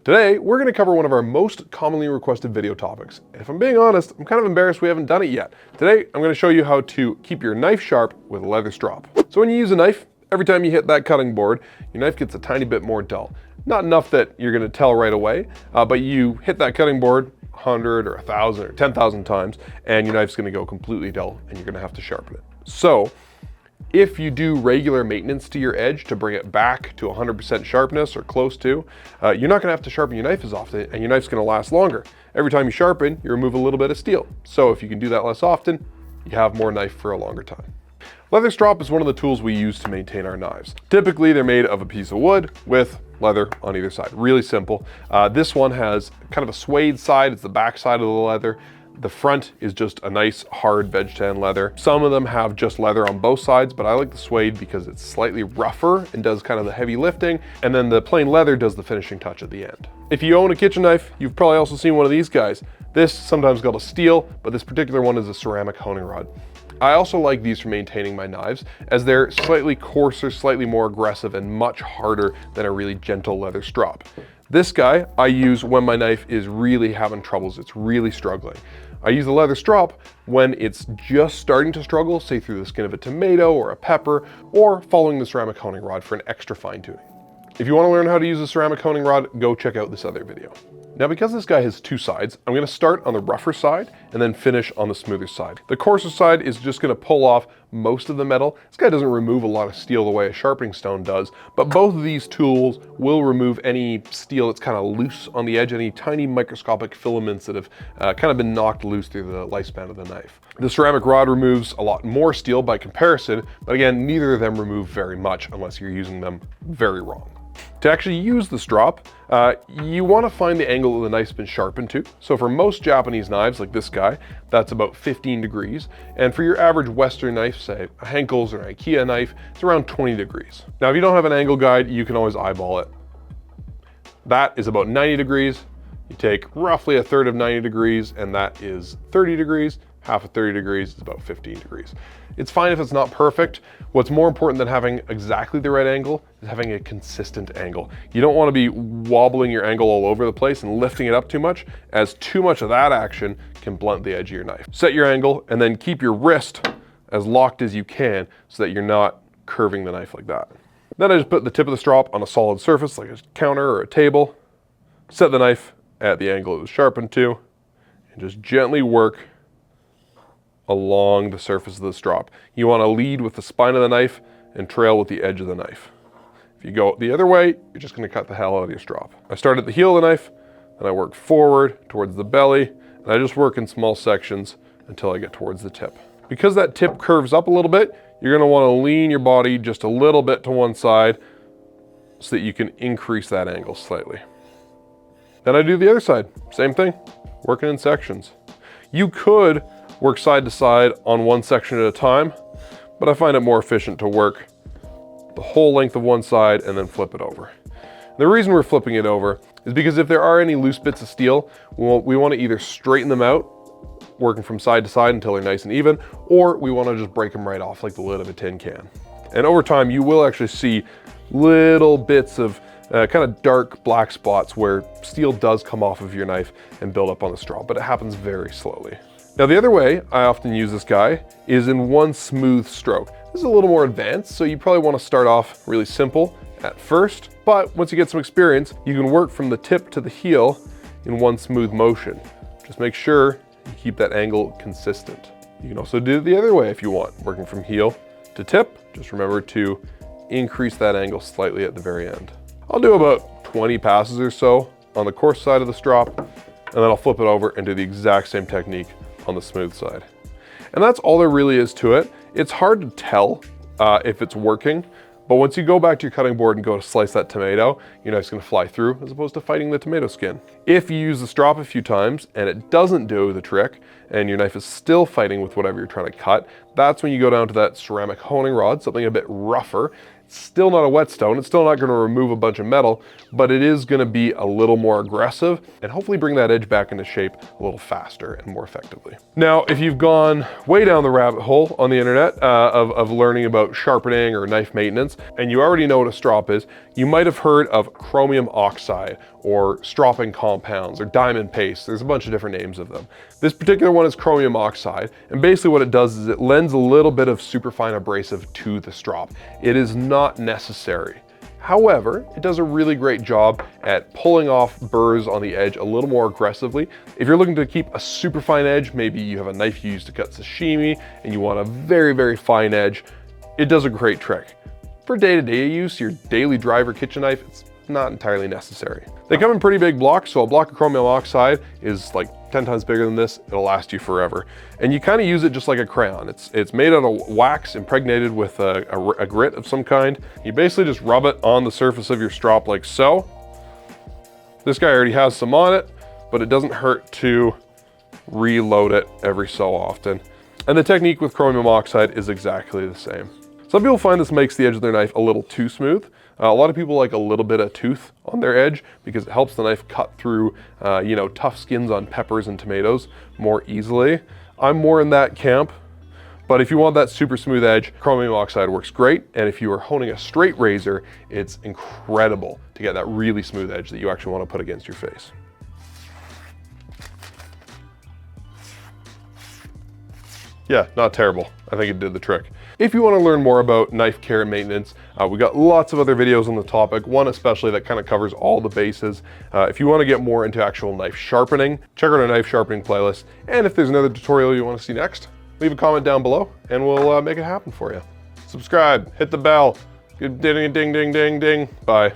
Today, we're going to cover one of our most commonly requested video topics. And if I'm being honest, I'm kind of embarrassed we haven't done it yet. Today, I'm going to show you how to keep your knife sharp with a leather strop. So when you use a knife, every time you hit that cutting board, your knife gets a tiny bit more dull. Not enough that you're going to tell right away, but you hit that cutting board 100 or 1,000 or 10,000 times, and your knife's going to go completely dull, and you're going to have to sharpen it. So if you do regular maintenance to your edge to bring it back to 100% sharpness or close to, you're not going to have to sharpen your knife as often, and your knife's going to last longer. Every time you sharpen, you remove a little bit of steel. So if you can do that less often, you have more knife for a longer time. Leather strop is one of the tools we use to maintain our knives. Typically, they're made of a piece of wood with leather on either side. Really simple. This one has kind of a suede side. It's the back side of the leather. The front is just a nice hard veg tan leather. Some of them have just leather on both sides, but I like the suede because it's slightly rougher and does kind of the heavy lifting. And then the plain leather does the finishing touch at the end. If you own a kitchen knife, you've probably also seen one of these guys. This sometimes called a steel, but this particular one is a ceramic honing rod. I also like these for maintaining my knives as they're slightly coarser, slightly more aggressive, and much harder than a really gentle leather strop. This guy I use when my knife is really having troubles, it's really struggling. I use the leather strop when it's just starting to struggle, say through the skin of a tomato or a pepper, or following the ceramic honing rod for an extra fine tuning. If you want to learn how to use a ceramic honing rod, go check out this other video. Now, because this guy has two sides, I'm going to start on the rougher side and then finish on the smoother side. The coarser side is just going to pull off most of the metal. This guy doesn't remove a lot of steel the way a sharpening stone does, but both of these tools will remove any steel that's kind of loose on the edge, any tiny microscopic filaments that have kind of been knocked loose through the lifespan of the knife. The ceramic rod removes a lot more steel by comparison, but again, neither of them remove very much unless you're using them very wrong. To actually use the strop, you want to find the angle that the knife's been sharpened to. So for most Japanese knives, like this guy, that's about 15 degrees. And for your average Western knife, say a Henkel's or an IKEA knife, it's around 20 degrees. Now, if you don't have an angle guide, you can always eyeball it. That is about 90 degrees. You take roughly a third of 90 degrees, and that is 30 degrees. Half of 30 degrees is about 15 degrees. It's fine if it's not perfect. What's more important than having exactly the right angle is having a consistent angle. You don't want to be wobbling your angle all over the place and lifting it up too much, as too much of that action can blunt the edge of your knife. Set your angle and then keep your wrist as locked as you can so that you're not curving the knife like that. Then I just put the tip of the strop on a solid surface like a counter or a table, set the knife at the angle it was sharpened to, and just gently work along the surface of the strop. You want to lead with the spine of the knife and trail with the edge of the knife. If you go the other way, you're just going to cut the hell out of your strop. I start at the heel of the knife, and I work forward towards the belly, and I just work in small sections until I get towards the tip. Because that tip curves up a little bit, you're going to want to lean your body just a little bit to one side so that you can increase that angle slightly. Then I do the other side, same thing, working in sections. You could work side to side on one section at a time, but I find it more efficient to work the whole length of one side and then flip it over. The reason we're flipping it over is because if there are any loose bits of steel, we want to either straighten them out, working from side to side until they're nice and even, or we want to just break them right off like the lid of a tin can. And over time, you will actually see little bits of kind of dark black spots where steel does come off of your knife and build up on the strop, but it happens very slowly. Now, the other way I often use this guy is in one smooth stroke. This is a little more advanced, so you probably want to start off really simple at first, but once you get some experience, you can work from the tip to the heel in one smooth motion. Just make sure you keep that angle consistent. You can also do it the other way if you want, working from heel to tip. Just remember to increase that angle slightly at the very end. I'll do about 20 passes or so on the coarse side of the strop, and then I'll flip it over and do the exact same technique on the smooth side. And that's all there really is to it. It's hard to tell if it's working, but once you go back to your cutting board and go to slice that tomato, your knife's gonna fly through as opposed to fighting the tomato skin. If you use the strop a few times and it doesn't do the trick and your knife is still fighting with whatever you're trying to cut, that's when you go down to that ceramic honing rod, something a bit rougher. It's still not a whetstone, it's still not gonna remove a bunch of metal, but it is gonna be a little more aggressive and hopefully bring that edge back into shape a little faster and more effectively. Now, if you've gone way down the rabbit hole on the internet of learning about sharpening or knife maintenance, and you already know what a strop is, you might have heard of chromium oxide or stropping compounds or diamond paste. There's a bunch of different names of them. This particular one is chromium oxide, and basically what it does is it lends a little bit of superfine abrasive to the strop. It is not necessary. However, it does a really great job at pulling off burrs on the edge a little more aggressively. If you're looking to keep a super fine edge, maybe you have a knife you use to cut sashimi and you want a very, very fine edge, it does a great trick. For day-to-day use, your daily driver kitchen knife, it's not entirely necessary. They come in pretty big blocks, so a block of chromium oxide is like 10 times bigger than this. It'll last you forever. And you kind of use it just like a crayon. It's made out of wax impregnated with a grit of some kind. You basically just rub it on the surface of your strop like so. This guy already has some on it, but it doesn't hurt to reload it every so often. And the technique with chromium oxide is exactly the same. Some people find this makes the edge of their knife a little too smooth. A lot of people like a little bit of tooth on their edge because it helps the knife cut through, you know, tough skins on peppers and tomatoes more easily. I'm more in that camp, but if you want that super smooth edge, chromium oxide works great. And if you are honing a straight razor, it's incredible to get that really smooth edge that you actually want to put against your face. Yeah, not terrible. I think it did the trick. If you want to learn more about knife care and maintenance, we got lots of other videos on the topic, one especially that kind of covers all the bases. If you want to get more into actual knife sharpening, check out our knife sharpening playlist. And if there's another tutorial you want to see next, leave a comment down below and we'll make it happen for you. Subscribe, hit the bell, ding, ding, ding, ding, ding. Bye.